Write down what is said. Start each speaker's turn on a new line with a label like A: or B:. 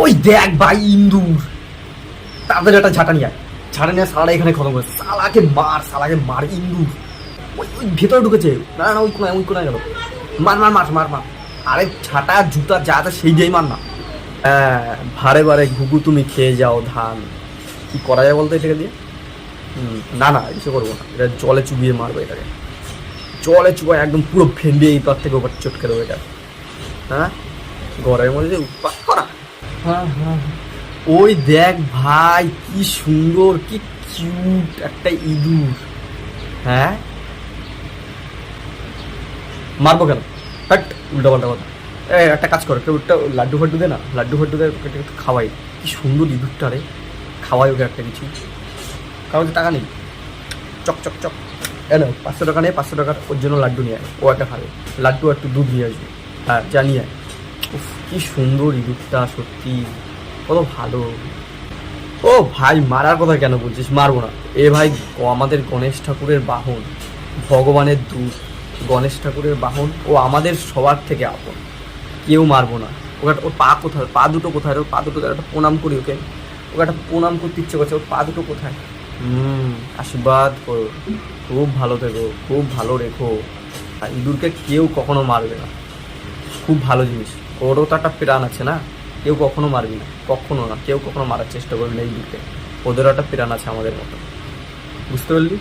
A: ওই দেখ ভাই ইন্দুর, তাদের একটা ঝাঁটা নিয়ে সালাটা এখানে খতম করে, সালাকে মার ইন্দুর। ওই ওই ভেতরে ঢুকেছে, না না ওই কোনায় গেল, মার মার মার মার মার। আরে ছাটা জুতা যা আছে সেই দিয়েই মার না। হ্যাঁ, ভারে ভারে ঘুঘু তুমি খেয়ে যাও ধান। কি করা যায় বলতো এটাকে দিয়ে? না না কিছু করবো না, এটা জলে চুবিয়ে মারবো এটাকে, জলে চুবাই একদম পুরো ভেন্ডে এই পার থেকে ওপার চটকে দেবো এটা। হ্যাঁ, ঘরের মধ্যে যে উৎপাত করা। হ্যাঁ হ্যাঁ, ওই দেখ ভাই কি সুন্দর, কি কিউট একটা ইঁদুর। হ্যাঁ, মারবো কেন? বাট উল্টা পাল্টা কথা। একটা কাজ করো, একটু লাড্ডু ফাড্ডু দে না, লাড্ডু ফাড্ডু দে, ওকে একটু খাওয়াই। কি সুন্দর ইঁদুরটা রে, খাওয়াই ওকে একটা কিছু। কারণ টাকা নেই, চক চক চক। না 500 টাকা নেই, 500 টাকার ওর জন্য লাড্ডু নিয়ে আয়, ও একটা খাবে লাড্ডু, একটু দুধ নিয়ে আসবে। হ্যাঁ জানিয়ে আয়। উফ কি সুন্দর ইঁদুরটা, সত্যি কত ভালো। ও ভাই মারার কথা কেন বলছিস? মারবো না। এ ভাই আমাদের গণেশ ঠাকুরের বাহন, ভগবানের দূত, গণেশ ঠাকুরের বাহন, ও আমাদের সবার থেকে আপন, কেউ মারবো না। ওকে ওর পা কোথায়, পা দুটো কোথায়? ওর পা দুটো একটা প্রণাম করি ওকে, ওকে একটা প্রণাম করতে ইচ্ছে করছে। ওর পা দুটো কোথায়? আশীর্বাদ করো, খুব ভালো থেকো, খুব ভালো রেখো। আর ইঁদুরকে কেউ কখনো মারবে না, খুব ভালো জিনিস। ওরও তো একটা প্রাণ আছে না, কেউ কখনো মারবি না, কখনো না, কেউ কখনো মারার চেষ্টা করবি না ইঁদুরকে। ওদেরও একটা প্রাণ আছে আমাদের মতো, বুঝতে পারলি?